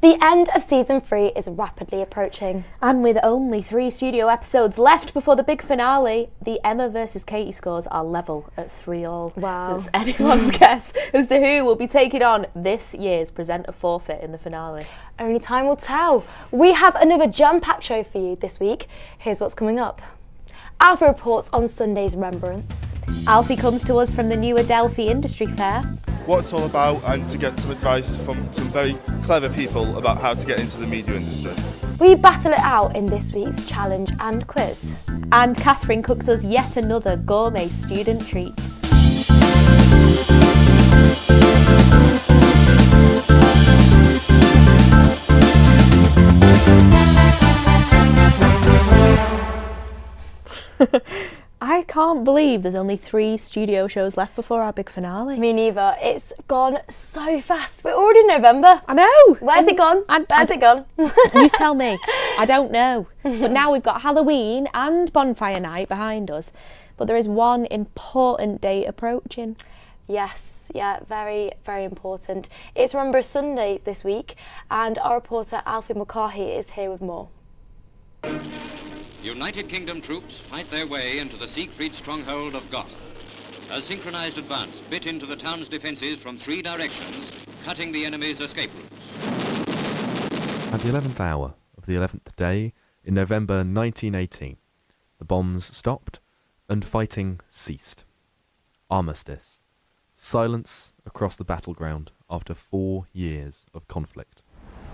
The end of season 3 is rapidly approaching. And with only 3 studio episodes left before the big finale, the Emma versus Katie scores are level at 3-all. Wow. So it's anyone's guess as to who will be taking on this year's presenter forfeit in the finale. Only time will tell. We have another jam-packed show for you this week. Here's what's coming up. Alfie reports on Sunday's Remembrance. Alfie comes to us from the new Adelphi Industry Fair. What it's all about, and to get some advice from some very clever people about how to get into the media industry. We battle it out in this week's challenge and quiz. And Catherine cooks us yet another gourmet student treat. I can't believe there's only 3 studio shows left before our big finale. Me neither. It's gone so fast. We're already in November. I know. Where's it gone? Where's it gone? You tell me. I don't know. But now we've got Halloween and Bonfire Night behind us. But there is one important date approaching. Yes, yeah, very, very important. It's Remembrance Sunday this week, and our reporter Alfie McCarthy is here with more. United Kingdom troops fight their way into the Siegfried stronghold of Goth. A synchronized advance bit into the town's defences from 3 directions, cutting the enemy's escape routes. At the 11th hour of the 11th day in November 1918, the bombs stopped and fighting ceased. Armistice. Silence across the battleground after 4 years of conflict.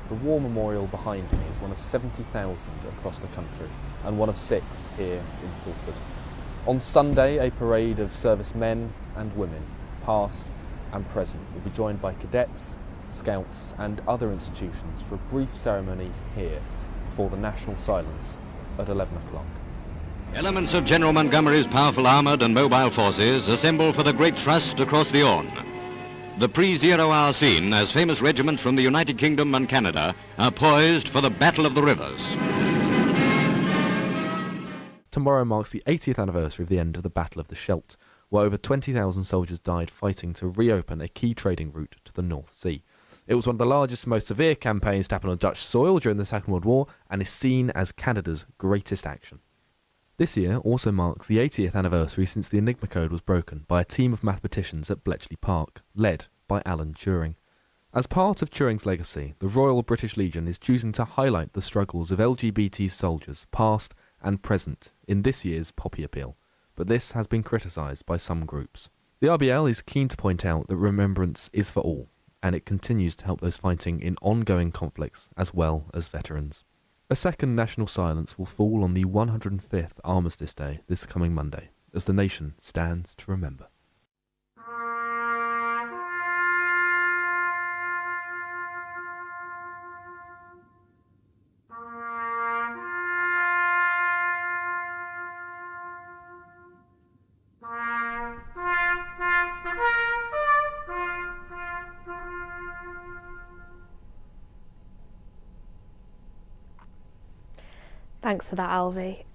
The war memorial behind me is one of 70,000 across the country and one of 6 here in Salford. On Sunday, a parade of servicemen and women, past and present, will be joined by cadets, scouts and other institutions for a brief ceremony here before the national silence at 11 o'clock. Elements of General Montgomery's powerful armoured and mobile forces assemble for the great thrust across the Orne. The pre-zero hour scene as famous regiments from the United Kingdom and Canada are poised for the Battle of the Rivers. Tomorrow marks the 80th anniversary of the end of the Battle of the Scheldt, where over 20,000 soldiers died fighting to reopen a key trading route to the North Sea. It was one of the largest, most severe campaigns to happen on Dutch soil during the Second World War and is seen as Canada's greatest action. This year also marks the 80th anniversary since the Enigma code was broken by a team of mathematicians at Bletchley Park, led by Alan Turing. As part of Turing's legacy, the Royal British Legion is choosing to highlight the struggles of LGBT soldiers, past and present, in this year's Poppy Appeal, but this has been criticised by some groups. The RBL is keen to point out that remembrance is for all, and it continues to help those fighting in ongoing conflicts as well as veterans. A second national silence will fall on the 105th Armistice Day this coming Monday, as the nation stands to remember. Thanks for that, Alfie.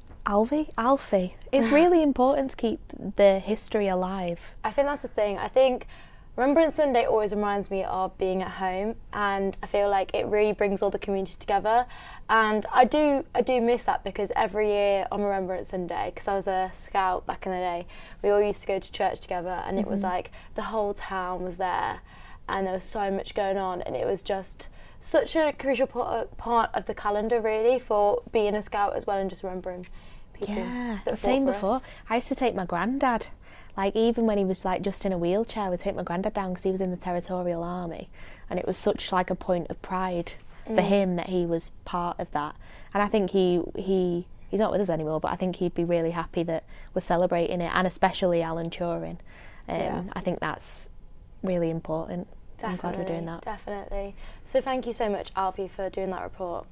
Alfie. It's really important to keep the history alive. I think that's the thing. I think Remembrance Sunday always reminds me of being at home, and I feel like it really brings all the community together. And I do miss that, because every year on Remembrance Sunday, because I was a scout back in the day, we all used to go to church together, and it was like the whole town was there, and there was so much going on, and it was just such a crucial part of the calendar, really, for being a scout as well, and just remembering people. Yeah, I that was saying fought for before, us. I used to take my granddad, like even when he was like just in a wheelchair, I would take my granddad down because he was in the Territorial Army, and it was such like a point of pride for him that he was part of that. And I think he's not with us anymore, but I think he'd be really happy that we're celebrating it, and especially Alan Turing. I think that's really important. I'm glad we're doing that. Definitely. So thank you so much, Alfie, for doing that report.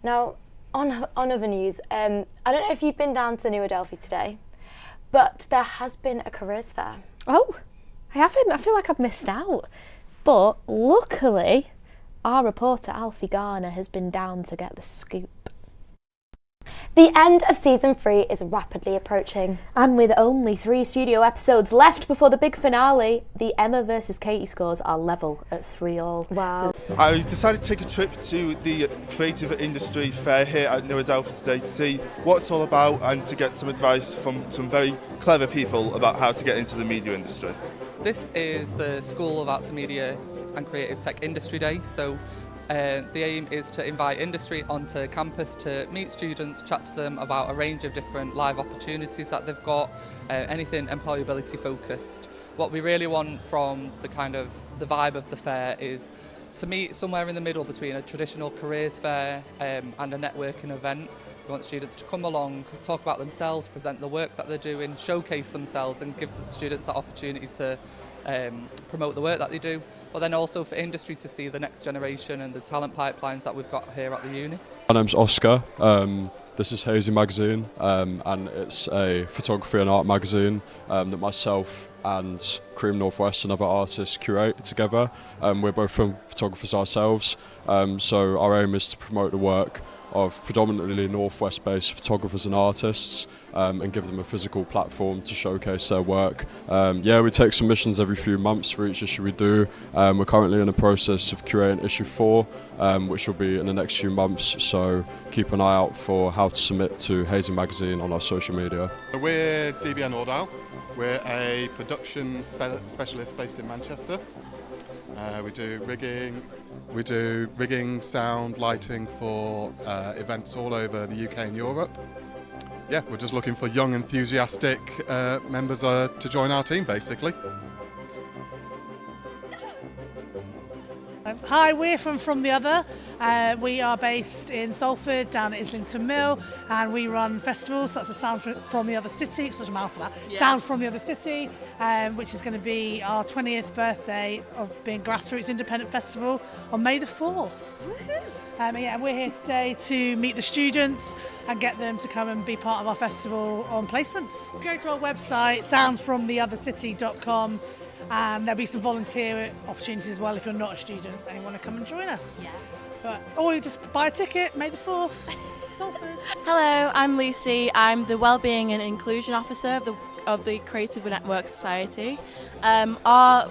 Now, on other news, I don't know if you've been down to the New Adelphi today, but there has been a careers fair. Oh, I haven't. I feel like I've missed out. But luckily, our reporter, Alfie Garner, has been down to get the scoop. The end of season 3 is rapidly approaching. And with only 3 studio episodes left before the big finale, the Emma versus Katie scores are level at 3-all. Wow. I decided to take a trip to the creative industry fair here at New Adelphi today to see what it's all about and to get some advice from some very clever people about how to get into the media industry. This is the School of Arts and Media and Creative Tech Industry Day. So the aim is to invite industry onto campus to meet students, chat to them about a range of different live opportunities that they've got, anything employability focused. What we really want from the vibe of the fair is to meet somewhere in the middle between a traditional careers fair and a networking event. We want students to come along, talk about themselves, present the work that they're doing, showcase themselves and give the students that opportunity to promote the work that they do, but then also for industry to see the next generation and the talent pipelines that we've got here at the uni. My name's Oscar, this is Hazy Magazine, and it's a photography and art magazine that myself and Cream Northwest and other artists curate together. We're both film photographers ourselves, so our aim is to promote the work of predominantly Northwest-based photographers and artists and give them a physical platform to showcase their work. We take submissions every few months for each issue we do. We're currently in the process of curating issue 4, which will be in the next few months, so keep an eye out for how to submit to Hazy Magazine on our social media. We're DBN Ordal. We're a production specialist based in Manchester. We do rigging, sound, lighting for events all over the UK and Europe. Yeah, we're just looking for young, enthusiastic members to join our team, basically. Hi, we're from The Other. We are based in Salford, down at Islington Mill, and we run festivals. That's the Sound from the Other City. It's such a mouthful that. Yeah. Sound from the Other City, which is going to be our 20th birthday of being Grassroots Independent Festival on May the 4th. We're here today to meet the students and get them to come and be part of our festival on placements. Go to our website, soundsfromtheothercity.com. and there'll be some volunteer opportunities as well if you're not a student and you want to come and join us. Yeah. Or you just buy a ticket, May the 4th, Salford. Hello, I'm Lucy. I'm the Wellbeing and Inclusion Officer of the Creative Network Society. Our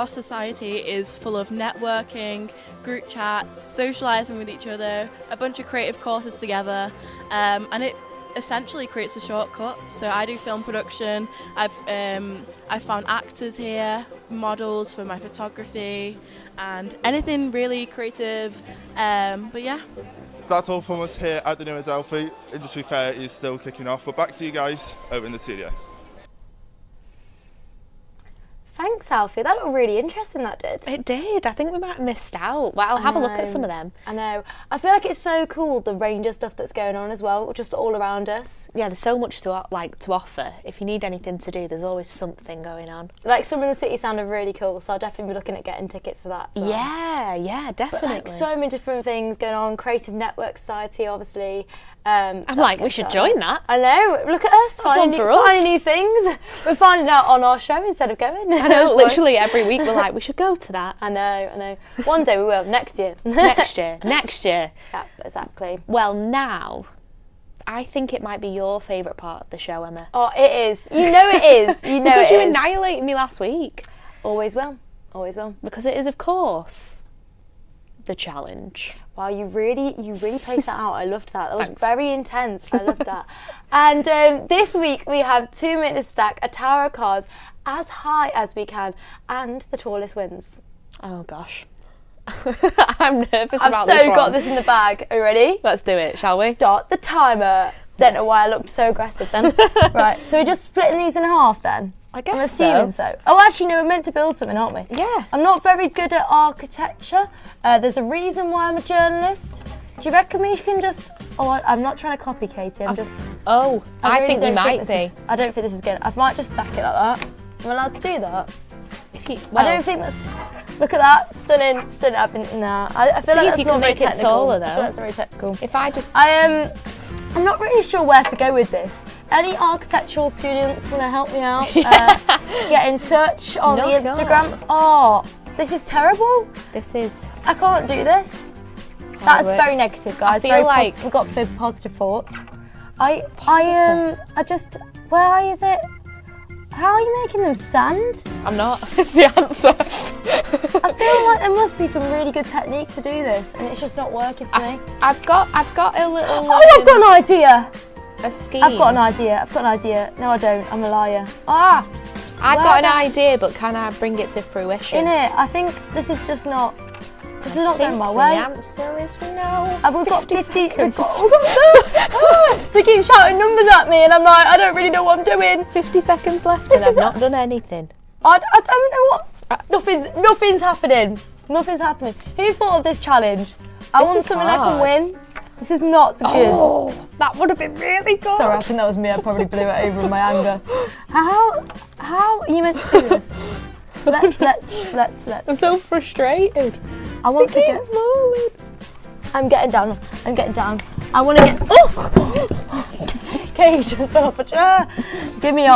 society is full of networking, group chats, socialising with each other, a bunch of creative courses together, and it essentially creates a shortcut. So I do film production. I've found actors here, models for my photography, and anything really creative. But yeah. So that's all from us here at the New Adelphi. Industry Fair is still kicking off, but back to you guys over in the studio. Thanks, Alfie. That looked really interesting, that did. It did. I think we might have missed out. Well, I'll have a look at some of them. I know. I feel like it's so cool, the range of stuff that's going on as well, just all around us. Yeah, there's so much to offer. If you need anything to do, there's always something going on. Like, some of the cities sounded really cool, so I'll definitely be looking at getting tickets for that. So. Yeah, definitely. But, like, so many different things going on. Creative Network Society, obviously. I'm like, we should join that. I know. Look at us. Finding new things. We're finding out on our show instead of going. I know, literally every week we're like, we should go to that. I know. One day we will. Next year. Next year. Yeah, exactly. Well, now, I think it might be your favourite part of the show, Emma. Oh, it is. You know it is. Because you annihilated me last week. Always will. Because it is, of course, the challenge. Wow, you really placed that out. I loved that. That was Thanks. very intense. I loved that. And this week we have 2 minutes to stack a tower of cards as high as we can, and the tallest wins. Oh gosh. I'm nervous about this one. I've so got this in the bag. Are you ready? Let's do it, shall we? Start the timer. Don't know why I looked so aggressive then. Right, so we're just splitting these in half then? I guess I'm assuming so. Oh, actually, no, we're meant to build something, aren't we? Yeah. I'm not very good at architecture. There's a reason why I'm a journalist. Do you reckon we can just... Oh, I'm not trying to copy Katie, I'm just... Oh, I really think you might be. I don't think this is good. I might just stack it like that. I'm allowed to do that? Well, I don't think that's... Look at that, stunning up in there. I feel like that's not very technical. See if you can make it taller, though. I feel that's very technical. If I just... I'm not really sure where to go with this. Any architectural students want to help me out? Get in touch on the Instagram. God. Oh, this is terrible. I can't do this. That's very negative, guys. I feel like we've got big positive thoughts. I just, where is it? How are you making them stand? I'm not. That's the answer. I feel like there must be some really good technique to do this, and it's just not working for me. I've got a little. Oh, I've got an idea. A scheme. I've got an idea. No, I don't. I'm a liar. I've got an idea, but can I bring it to fruition? Innit? I think this is just not. This is not going my The way. answer is no. We've got 50 seconds. They keep shouting numbers at me, and I'm like, I don't really know what I'm doing. 50 seconds left, and I've not done anything. I don't know what. Nothing's happening. Nothing's happening. Who thought of this challenge? I want something I can win. This is not good. Oh, that would have been really good. Sorry, I think that was me. I probably blew it over in my anger. How are you meant to do this? Let's. I'm so frustrated. I want to get moving. I'm getting down. I want to get. Oh! Kate just fell off a chair. Give me a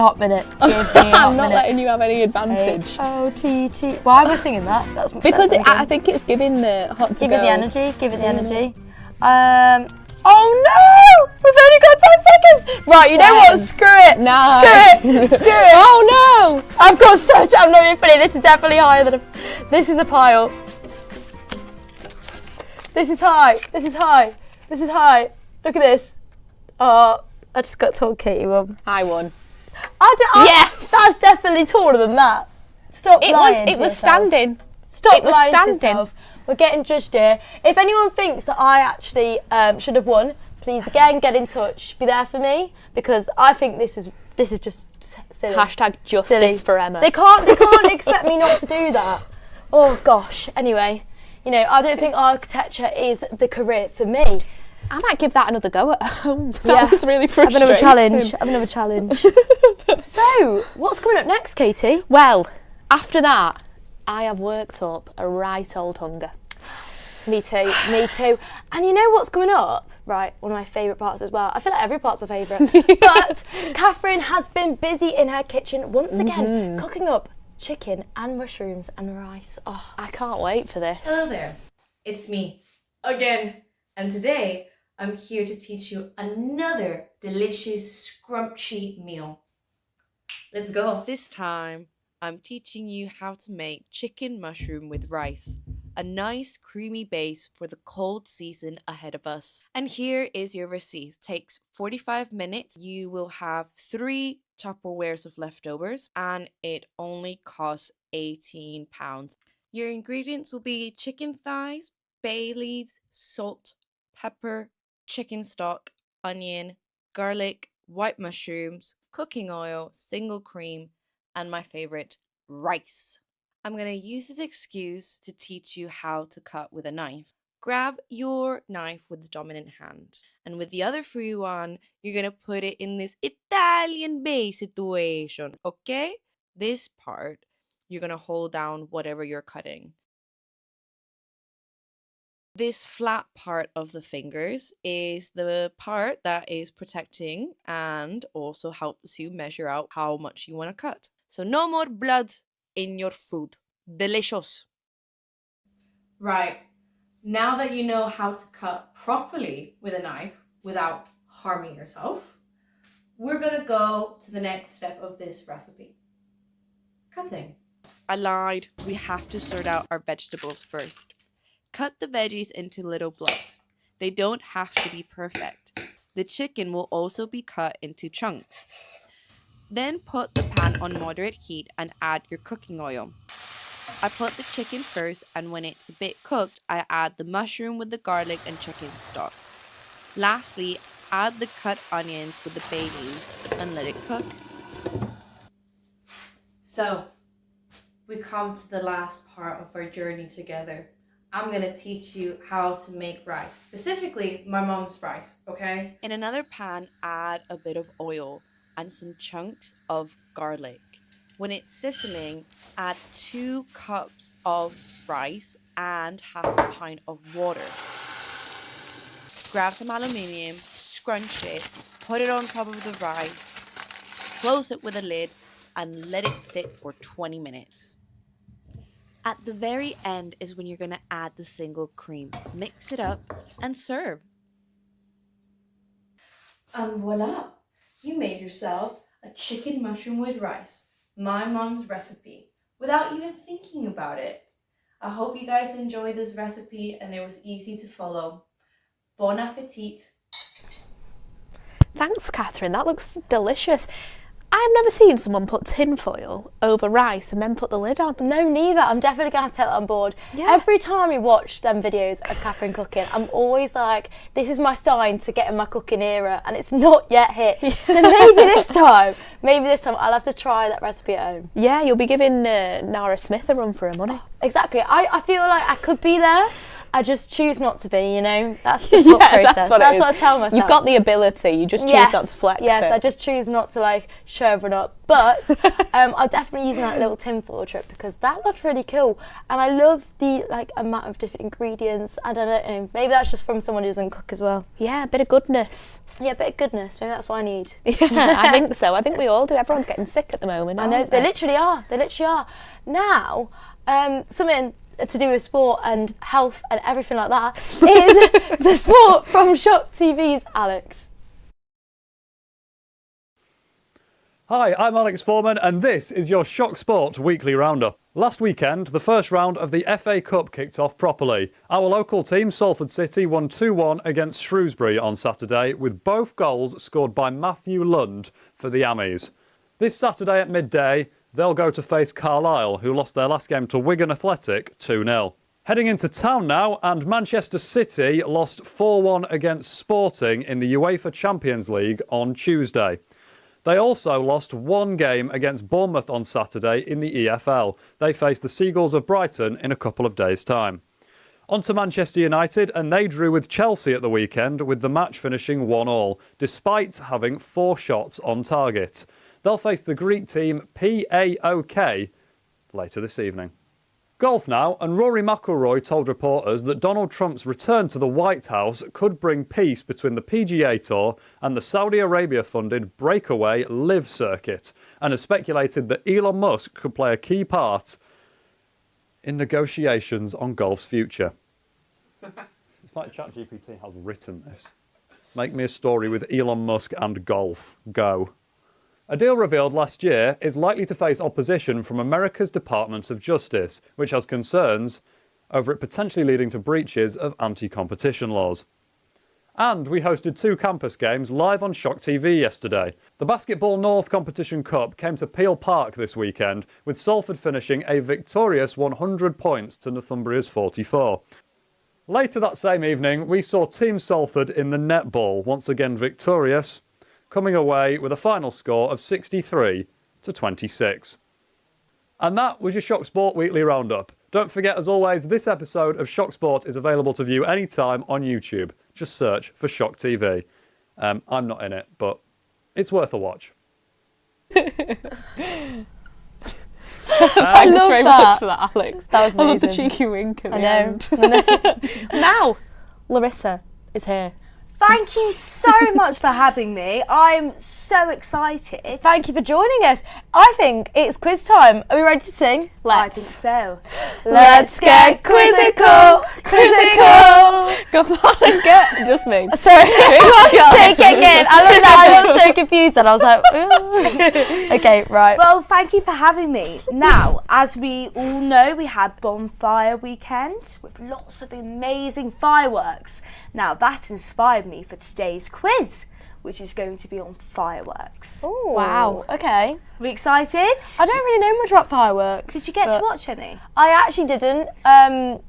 hot minute. I'm not letting you have any advantage. H-O-T-T. Why am I singing that? That's because I think it's giving the hot to give go. Give it the energy. Oh no! We've only got 10 seconds. Right, you know what? Screw it. No. Screw it. Oh no! I've got such. I'm not even funny. This is definitely higher than. This is a pile. This is high. Look at this. Oh, I just got told Katie won. I won. Yes. That's definitely taller than that. Stop lying. It was standing. Stop lying to yourself. We're getting judged here. If anyone thinks that I actually should have won, please again get in touch. Be there for me, because I think this is just silly. Hashtag justice for Emma. They can't expect me not to do that. Oh gosh. Anyway, I don't think architecture is the career for me. I might give that another go at home. That was really frustrating. Have another challenge. So, what's coming up next, Katie? Well, after that, I have worked up a right old hunger. Me too. And you know what's coming up? Right, one of my favourite parts as well. I feel like every part's my favourite. But Catherine has been busy in her kitchen once again, cooking up chicken and mushrooms and rice. Oh, I can't wait for this. Hello there, it's me again, and today I'm here to teach you another delicious scrumptious meal. Let's go. This time I'm teaching you how to make chicken mushroom with rice, a nice creamy base for the cold season ahead of us. And here is your receipt. It takes 45 minutes. You will have 3 Tupperwares of leftovers, and it only costs £18. Your ingredients will be chicken thighs, bay leaves, salt, pepper, chicken stock, onion, garlic, white mushrooms, cooking oil, single cream, and my favorite, rice. I'm going to use this excuse to teach you how to cut with a knife. Grab your knife with the dominant hand, and with the other free one, you're going to put it in this Italian base situation, okay? This part, you're going to hold down whatever you're cutting. This flat part of the fingers is the part that is protecting and also helps you measure out how much you want to cut. So no more blood in your food. Delicious. Right, now that you know how to cut properly with a knife without harming yourself, we're gonna go to the next step of this recipe. Cutting. I lied. We have to sort out our vegetables first. Cut the veggies into little blocks. They don't have to be perfect. The chicken will also be cut into chunks. Then put the pan on moderate heat and add your cooking oil. I put the chicken first, and when it's a bit cooked, I add the mushroom with the garlic and chicken stock. Lastly, add the cut onions with the bay leaves and let it cook. So, we come to the last part of our journey together. I'm going to teach you how to make rice, specifically my mom's rice, okay? In another pan, add a bit of oil and some chunks of garlic. When it's sizzling, add 2 cups of rice and half a pint of water. Grab some aluminium, scrunch it, put it on top of the rice, close it with a lid, and let it sit for 20 minutes. At the very end is when you're going to add the single cream. Mix it up and serve. And voila, you made yourself a chicken mushroom with rice, my mom's recipe, without even thinking about it. I hope you guys enjoyed this recipe and it was easy to follow. Bon appetit. Thanks, Catherine. That looks delicious. I've never seen someone put tinfoil over rice and then put the lid on. No, neither. I'm definitely going to have to take that on board. Yeah. Every time we watch them videos of Catherine cooking, I'm always like, this is my sign to get in my cooking era, and it's not yet hit. So maybe this time I'll have to try that recipe at home. Yeah, you'll be giving Nara Smith a run for her money. Exactly. I feel like I could be there. I just choose not to be, you know. That's the thought process. That's what I tell myself. You've got the ability, you just choose not to flex Yes, it. I just choose not to like show everyone up. But I'm definitely using that little tinfoil trick because that looked really cool. And I love the like amount of different ingredients. I don't know, maybe that's just from someone who doesn't cook as well. Yeah, a bit of goodness. Yeah, a bit of goodness. Maybe that's what I need. Yeah, I think so. I think we all do. Everyone's getting sick at the moment. I know, they literally are. They literally are. Now, something to do with sport and health and everything like that is the sport from Shock TV's Alex. Hi, I'm Alex Foreman and this is your Shock Sport Weekly Roundup. Last weekend, the first round of the FA Cup kicked off properly. Our local team, Salford City, won 2-1 against Shrewsbury on Saturday, with both goals scored by Matthew Lund for the Ammies. This Saturday at midday, they'll go to face Carlisle, who lost their last game to Wigan Athletic 2-0. Heading into town now, and Manchester City lost 4-1 against Sporting in the UEFA Champions League on Tuesday. They also lost one game against Bournemouth on Saturday in the EFL. They face the Seagulls of Brighton in a couple of days' time. On to Manchester United, and they drew with Chelsea at the weekend, with the match finishing 1-1, despite having 4 shots on target. They'll face the Greek team PAOK later this evening. Golf now, and Rory McIlroy told reporters that Donald Trump's return to the White House could bring peace between the PGA Tour and the Saudi Arabia-funded breakaway LIV circuit, and has speculated that Elon Musk could play a key part in negotiations on golf's future. It's like ChatGPT has written this. Make me a story with Elon Musk and golf. Go. A deal revealed last year is likely to face opposition from America's Department of Justice, which has concerns over it potentially leading to breaches of anti-competition laws. And we hosted 2 campus games live on Shock TV yesterday. The Basketball North Competition Cup came to Peel Park this weekend, with Salford finishing a victorious 100 points to Northumbria's 44. Later that same evening, we saw Team Salford in the netball, once again victorious, coming away with a final score of 63-26. And that was your Shock Sport Weekly Roundup. Don't forget, as always, this episode of Shock Sport is available to view anytime on YouTube. Just search for Shock TV. I'm not in it, but it's worth a watch. Thanks very much for that, Alex. That was amazing. I love the cheeky wink at the end. I know. Now, Larissa is here. Thank you so much for having me. I'm so excited. Thank you for joining us. I think it's quiz time. Are we ready to sing? I think so. Let's get quizzical, quizzical. Go on and get just me. Sorry. Take it again. I love that. I got so confused and I was like, ooh. Okay, right. Well, thank you for having me. Now, as we all know, we had Bonfire Weekend with lots of amazing fireworks. Now, that inspired me for today's quiz, which is going to be on fireworks. Ooh, wow. Okay. Are we excited? I don't really know much about fireworks. Did you get to watch any? I actually didn't. I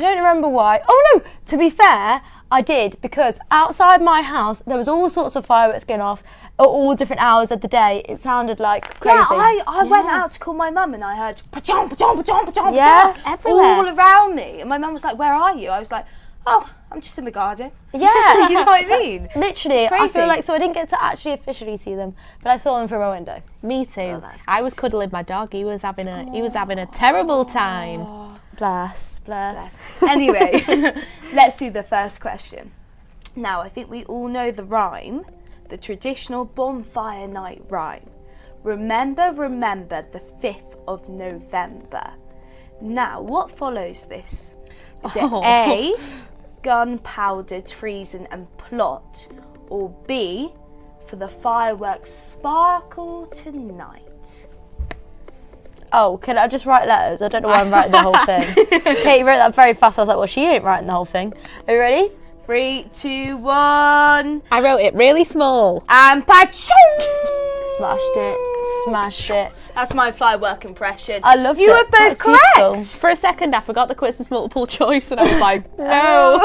don't remember why. Oh no, to be fair, I did, because outside my house there was all sorts of fireworks going off at all different hours of the day. It sounded like crazy. Yeah, I went out to call my mum and I heard pa-chong, pa-chong, pa-chong, pa-chong, yeah, everywhere. All around me. And my mum was like, where are you? I was like, oh, I'm just in the garden. Yeah. You know what I mean? Literally, I feel like, so I didn't get to actually officially see them, but I saw them from my window. Me too. I was cuddling my dog. He was having a terrible time. Bless. Anyway, let's do the first question. Now, I think we all know the rhyme, the traditional bonfire night rhyme. Remember, remember the 5th of November. Now, what follows this? Is it A, gunpowder, treason and plot, or B, for the fireworks sparkle tonight? Oh, can I just write letters? I don't know why I'm writing the whole thing. Katie wrote that very fast. I was like, well, she ain't writing the whole thing. Are you ready? 3, 2, 1. I wrote it really small. And pa-chung! Smashed it. Smashed it. That's my firework impression. I loved you it. You were both That's correct. beautiful. For a second, I forgot the quiz was multiple choice, and I was like, no.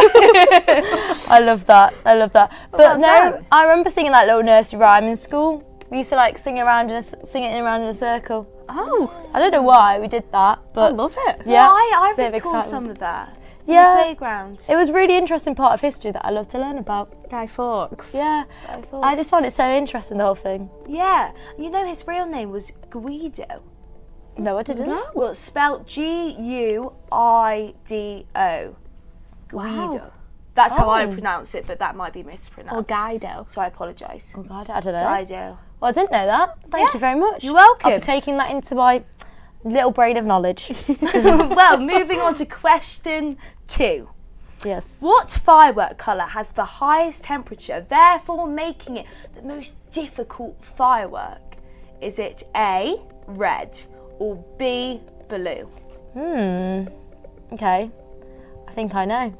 I love that. I love that. But Well no, done. I remember singing that little nursery rhyme in school. We used to like sing it around in a circle. Oh, I don't know why we did that, but I love it. yeah, I bit of recall excitement. some of that. Yeah. On the playground. It was a really interesting part of history that I love to learn about. Guy Fawkes. Yeah, Guy Fawkes. I just found it so interesting, the whole thing. Yeah, you know his real name was Guido. No, I didn't. No. Well, it's spelled Guido. Guido. Wow. That's how I Oh. pronounce it, but that might be mispronounced. Or Guido. So I apologise. Oh God, I don't know. Guido. Well, I didn't know that. Thank you very much. You're welcome. I'll be taking that into my little brain of knowledge. Well, moving on to question 2. Yes. What firework colour has the highest temperature, therefore making it the most difficult firework? Is it A, red, or B, blue? Okay. I think I know.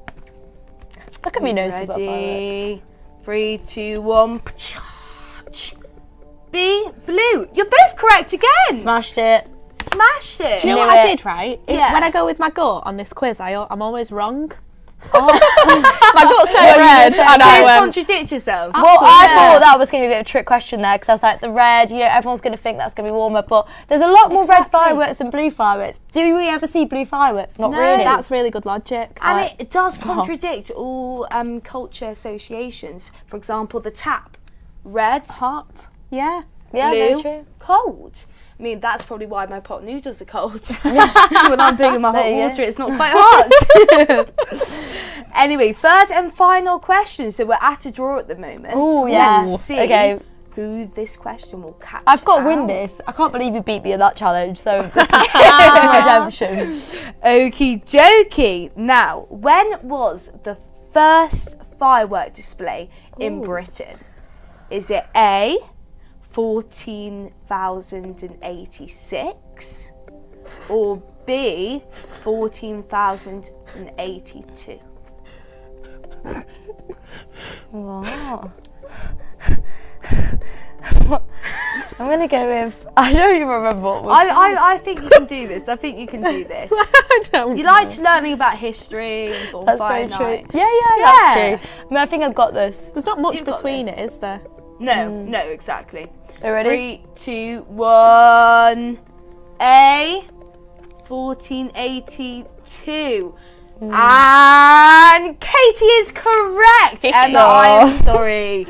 Look at me nosy about fireworks. Ready? 3, 2, 1. B, blue. You're both correct again. Smashed it. Smashed it. Do you know Knew what I it. did, right? Yeah. When I go with my gut on this quiz, I'm always wrong. My gut said red, said and So I you went, contradict yourself. Well, I thought that was going to be a bit of a trick question there, because I was like, the red, you know, everyone's going to think that's going to be warmer, but there's a lot more red fireworks than blue fireworks. Do we ever see blue fireworks? Not No. really. that's really good logic. And it does contradict all culture associations. For example, the tap. Red, hot. Yeah. yeah, blue, very true. cold. I mean, that's probably why my pot noodles are cold. When I'm putting in my hot There you water, go. it's not quite hot. Anyway, third and final question. So we're at a draw at the moment. Oh, yeah. Let's see Okay. who this question will catch. I've got to win out. this. I can't believe you beat me in that challenge, so this is redemption. Okie dokie. Now, when was the first firework display in Britain? Is it A, 14,086, or B, 14,082? Wow. I'm going to go with, I don't even remember what was. I think you can do this. I think you can do this. You liked learning about history and That's bonfire very true. night. Yeah, Yeah. that's true. I mean, I think I've got this. There's not much You've got between this. it, is there? No, no, exactly. Are you ready? 3, 2, 1. A, 1482. And Katie is correct. Emma, I am sorry.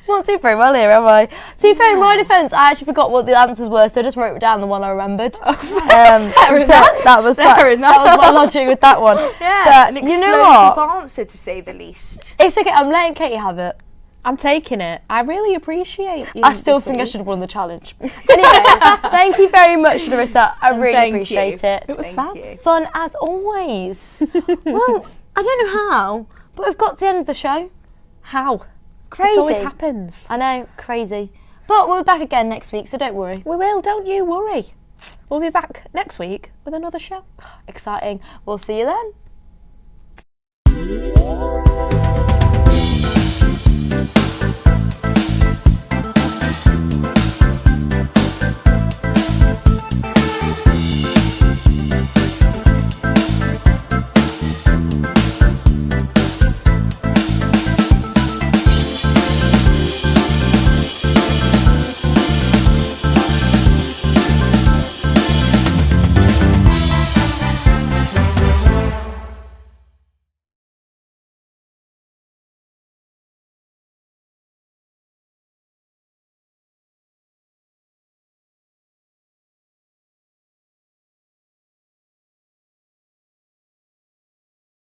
Not doing very well here, am I? To be fair, in my defence, I actually forgot what the answers were, so I just wrote down the one I remembered. So that was that was my logic with that one. Yeah, But an you know explosive what? answer to say the least. It's okay. I'm letting Katie have it. I'm taking it. I really appreciate you. I still think I should have won the challenge. Anyway, thank you very much, Larissa. I really thank appreciate you. it. It was Thank fun. you. Fun as always. Well, I don't know how, but we've got to the end of the show. How? Crazy. This always happens. I know, crazy. But we'll be back again next week, so don't worry. We will, don't you worry. We'll be back next week with another show. Exciting. We'll see you then.